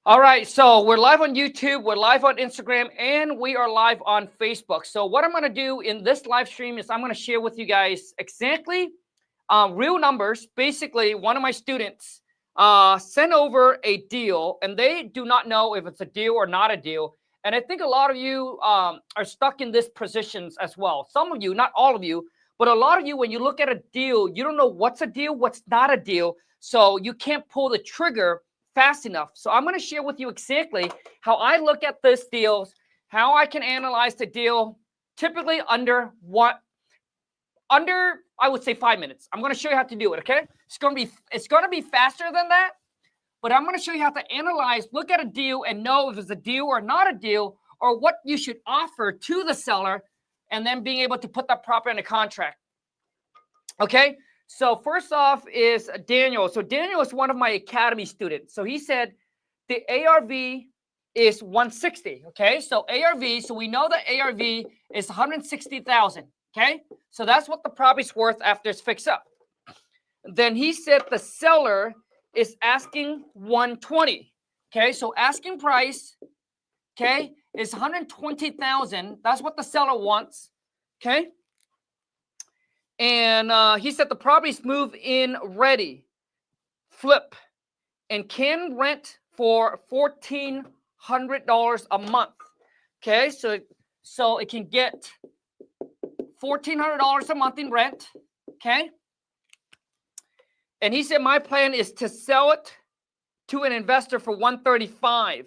All right, so we're live on YouTube, we're live on Instagram, and we are live on Facebook. So what I'm going to do in this live stream is I'm going to share with you guys exactly real numbers. Basically, one of my students sent over a deal, and they do not know if it's a deal or not a deal. And I think a lot of you are stuck in these positions as well. Some of you, not all of you, but a lot of you, when you look at a deal, you don't know what's a deal, what's not a deal. So you can't pull the trigger fast enough. So I'm going to share with you exactly how I look at this deals, how I can analyze the deal, typically under I would say 5 minutes. I'm going to show you how to do it. Okay, it's going to be faster than that, but I'm going to show you how to analyze, look at a deal, and know if it's a deal or not a deal, or what you should offer to the seller, and then being able to put that property in a contract. Okay. So first off is Daniel. So Daniel is one of my academy students. So he said the ARV is 160. Okay. So ARV. So we know that ARV is 160,000. Okay. So that's what the property's worth after it's fixed up. Then he said the seller is asking 120. Okay. So asking price, okay, is 120,000. That's what the seller wants. Okay. And he said the property's move in ready, flip, and can rent for $1,400 a month. Okay, so it can get $1,400 a month in rent. Okay, and he said my plan is to sell it to an investor for $135.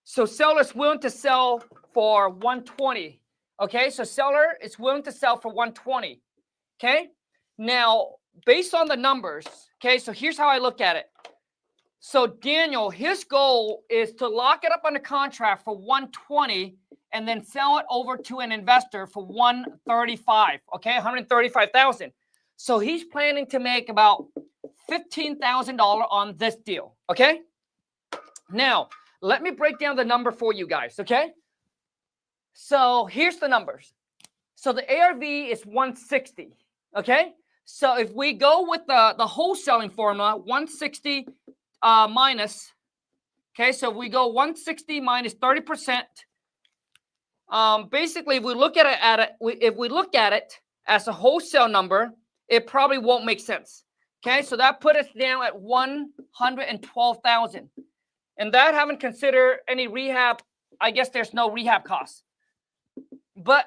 So seller's willing to sell for $120. Okay, so seller is willing to sell for $120. Okay, now based on the numbers, okay, so here's how I look at it. So Daniel, his goal is to lock it up on a contract for $120 and then sell it over to an investor for $135. Okay, $135,000. So he's planning to make about $15,000 on this deal. Okay, now let me break down the number for you guys. Okay, so here's the numbers. So the ARV is 160. Okay, so if we go with the wholesaling formula, 160 minus, okay, so if we go 160 minus 30%, basically if we look at it as a wholesale number, it probably won't make sense. Okay, so that put us down at 112,000, and that haven't considered any rehab. I guess there's no rehab costs, but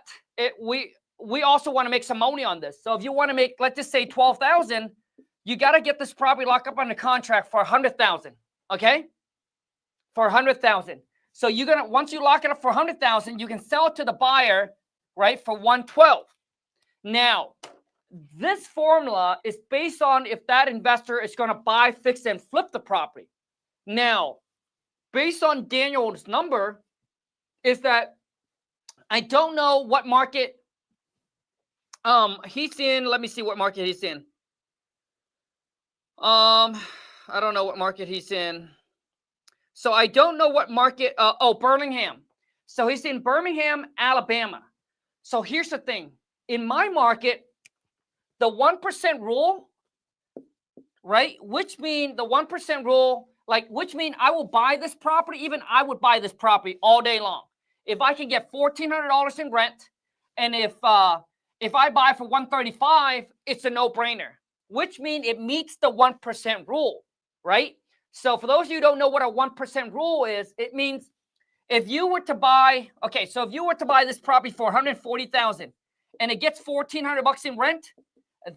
we also want to make some money on this. So if you want to make, let's just say 12,000, you got to get this property locked up on the contract for 100,000. Okay, for 100,000. So you're gonna, once you lock it up for 100,000, you can sell it to the buyer, right, for 112. Now, this formula is based on if that investor is going to buy, fix, and flip the property. Now, based on Daniel's number, is that I don't know what market he's in. Let me see what market he's in. I don't know what market he's in. So I don't know what market. Birmingham. So he's in Birmingham, Alabama. So here's the thing. In my market, the 1% rule, right? Which mean the 1% rule, which mean I will buy this property. Even I would buy this property all day long if I can get $1,400 in rent, and if I buy for $135, it's a no-brainer. Which means it meets the 1% rule, right? So for those of you who don't know what a 1% rule is, it means if you were to buy, okay, so if you were to buy this property for $140,000 and it gets $1,400 in rent,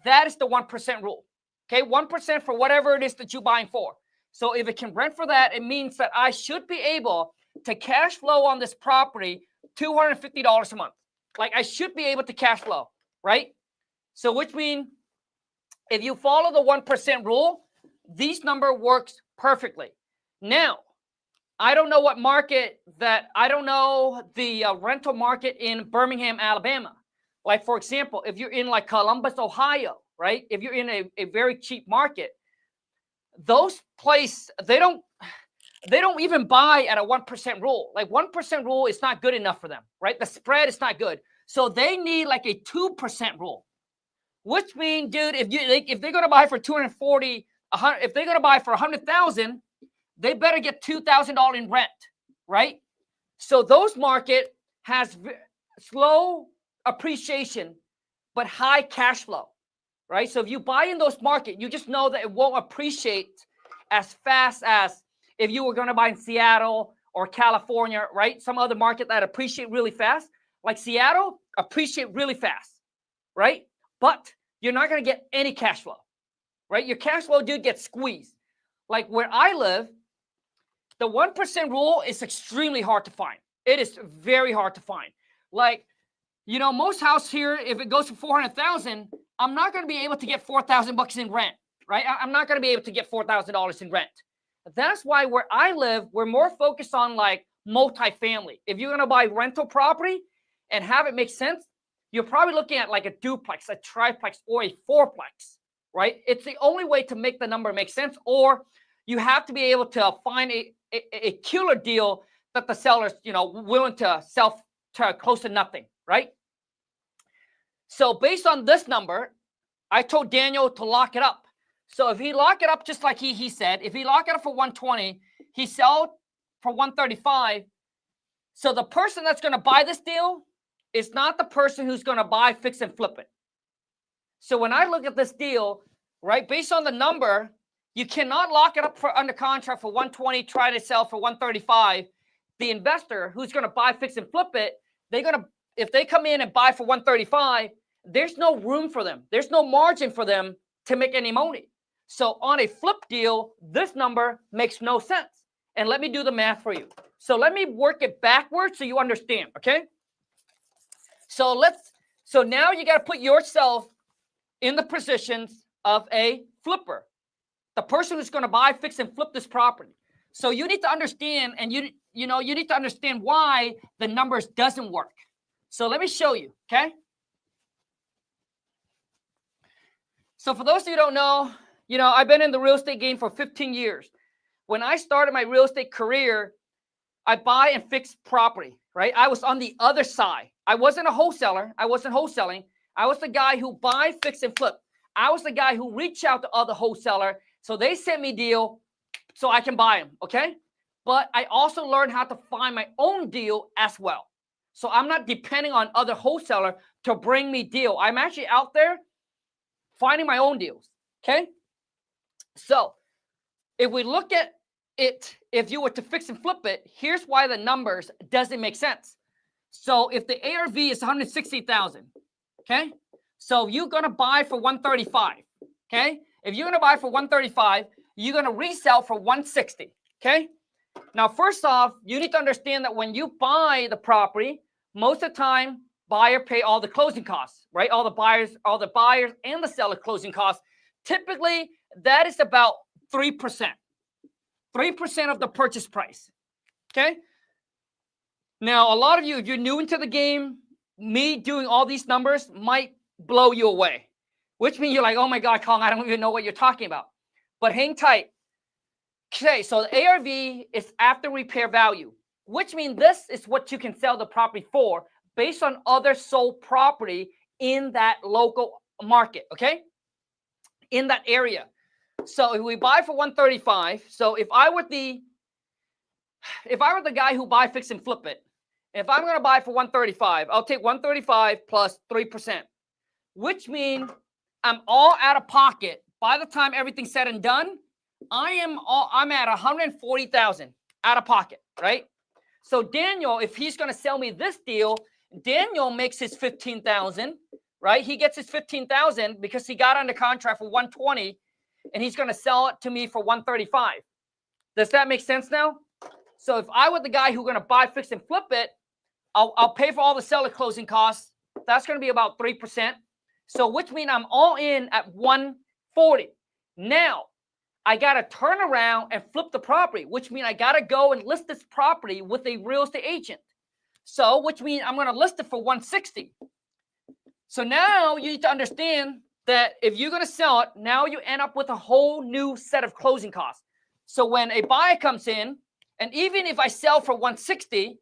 that is the 1% rule. Okay, 1% for whatever it is that you're buying for. So if it can rent for that, it means that I should be able to cash flow on this property $250 a month. Like I should be able to cash flow, right? So which means if you follow the 1% rule, these number works perfectly. Now, I don't know what market I don't know the rental market in Birmingham, Alabama. Like, for example, if you're in like Columbus, Ohio, right? If you're in a very cheap market, those places, they don't even buy at a 1% rule. Like 1% rule is not good enough for them, right? The spread is not good. So they need like a 2% rule, which means, dude, if they're going to buy for 240, if they're going to buy for 100,000, they better get $2,000 in rent, right? So those market has slow appreciation, but high cash flow, right? So if you buy in those market, you just know that it won't appreciate as fast as if you were going to buy in Seattle or California, right? Some other market that appreciate really fast, like Seattle, appreciate really fast, right? But you're not going to get any cash flow, right? Your cash flow do get squeezed. Like where I live, the 1% rule is extremely hard to find. It is very hard to find. Like, you know, most house here, if it goes for 400,000, I'm not going to be able to get 4,000 bucks in rent, right? I'm not going to be able to get $4,000 in rent. That's why where I live, we're more focused on like multifamily. If you're going to buy rental property and have it make sense, you're probably looking at like a duplex, a triplex, or a fourplex, right? It's the only way to make the number make sense, or you have to be able to find a killer deal that the seller's, you know, willing to sell to close to nothing, right? So based on this number, I told Daniel to lock it up. So if he lock it up just like he said, if he lock it up for 120, he sell for 135. So the person that's going to buy this deal is not the person who's going to buy, fix, and flip it. So when I look at this deal, right, based on the number, you cannot lock it up for under contract for 120, try to sell for 135. The investor who's going to buy, fix, and flip it, they're going to, if they come in and buy for 135, there's no room for them. There's no margin for them to make any money. So on a flip deal, this number makes no sense. And let me do the math for you. So let me work it backwards so you understand, okay? So now you got to put yourself in the positions of a flipper, the person who's going to buy, fix, and flip this property. So you need to understand, and you need to understand why the numbers doesn't work. So let me show you, okay? So for those of you who don't know, I've been in the real estate game for 15 years. When I started my real estate career, I buy and fix property, right? I was on the other side. I wasn't a wholesaler. I wasn't wholesaling. I was the guy who buy, fix, and flip. I was the guy who reached out to other wholesaler. So they sent me deal so I can buy them, okay? But I also learned how to find my own deal as well. So I'm not depending on other wholesaler to bring me deal. I'm actually out there finding my own deals, okay? So if we look at it, if you were to fix and flip it, here's why the numbers doesn't make sense. So if the ARV is 160,000, okay? So you're going to buy for 135, okay? If you're going to buy for 135, you're going to resell for 160, okay? Now, first off, you need to understand that when you buy the property, most of the time, buyer pay all the closing costs, right? All the buyers and the seller closing costs. Typically, that is about 3%. 3% of the purchase price, okay? Now, a lot of you, if you're new into the game, me doing all these numbers might blow you away, which means you're like, oh my God, Kong, I don't even know what you're talking about. But hang tight. Okay, so the ARV is after repair value, which means this is what you can sell the property for based on other sold property in that local market, okay? In that area. So if we buy for 135, so if I were the guy who buy, fix, and flip it, if I'm going to buy for 135, I'll take 135 plus 3%, which means I'm all out of pocket. By the time everything's said and done, I'm at 140,000 out of pocket, right? So Daniel, if he's going to sell me this deal, Daniel makes his 15,000, right? He gets his 15,000 because he got under contract for 120, and he's going to sell it to me for 135. Does that make sense now? So if I were the guy who's going to buy, fix, and flip it, I'll pay for all the seller closing costs. That's going to be about 3%. So which means I'm all in at 140. Now, I got to turn around and flip the property, which means I got to go and list this property with a real estate agent. So which means I'm going to list it for 160. So now you need to understand that if you're going to sell it, now you end up with a whole new set of closing costs. So when a buyer comes in, and even if I sell for 160,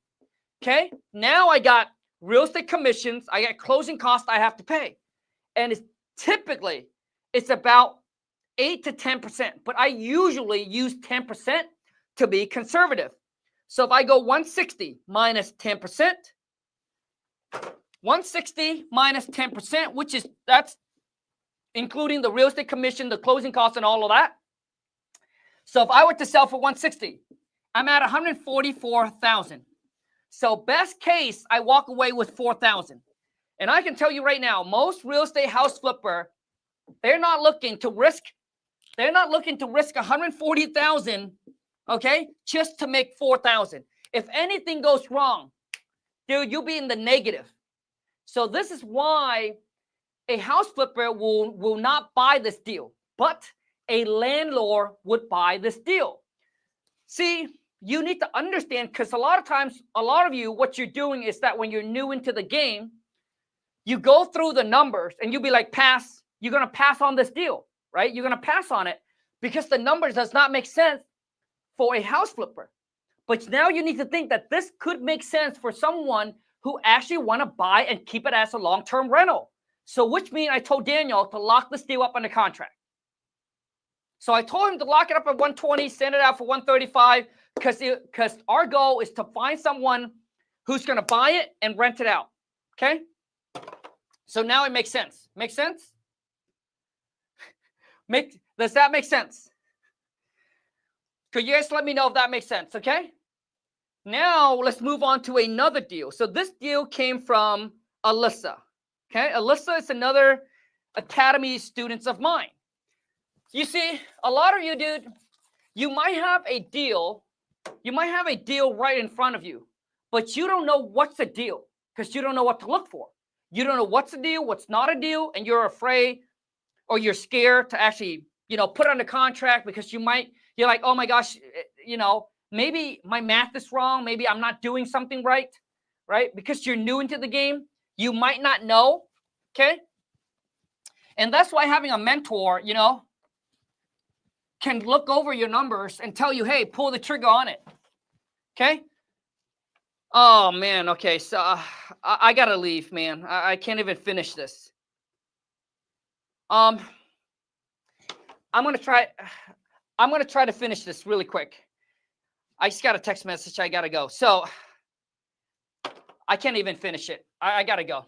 okay, now I got real estate commissions, I got closing costs I have to pay. And it's about 8 to 10%, but I usually use 10% to be conservative. So if I go 160 minus 10%, 160 minus 10%, which is, that's including the real estate commission, the closing costs, and all of that. So if I were to sell for 160, I'm at 144,000. So best case, I walk away with 4,000. And I can tell you right now, most real estate house flipper, they're not looking to risk 140,000, okay, just to make 4,000. If anything goes wrong, dude, you'll be in the negative. So this is why a house flipper will not buy this deal, but a landlord would buy this deal. See, you need to understand, because a lot of times, a lot of you, what you're doing is that when you're new into the game, you go through the numbers and you'll be like, pass. You're going to pass on this deal, right? You're going to pass on it because the numbers does not make sense for a house flipper. But now you need to think that this could make sense for someone who actually want to buy and keep it as a long-term rental. So which means I told Daniel to lock this deal up on the contract. So I told him to lock it up at 120, send it out for 135, because our goal is to find someone who's going to buy it and rent it out. Okay? So now it makes sense. Make sense? Does that make sense? Could you guys let me know if that makes sense? Okay? Now let's move on to another deal. So this deal came from Alyssa. Okay? Alyssa is another Academy student of mine. You see, a lot of you, dude, you might have a deal right in front of you, but you don't know what's the deal because you don't know what to look for. You don't know what's the deal, what's not a deal, and you're afraid or you're scared to actually, put on the contract because you're like, oh my gosh, maybe my math is wrong. Maybe I'm not doing something right? Because you're new into the game, you might not know, okay? And that's why having a mentor, can look over your numbers and tell you, hey, pull the trigger on it. Okay? Oh, man. Okay. So I got to leave, man. I can't even finish this. I'm going to try to finish this really quick. I just got a text message. I got to go. So I can't even finish it. I got to go.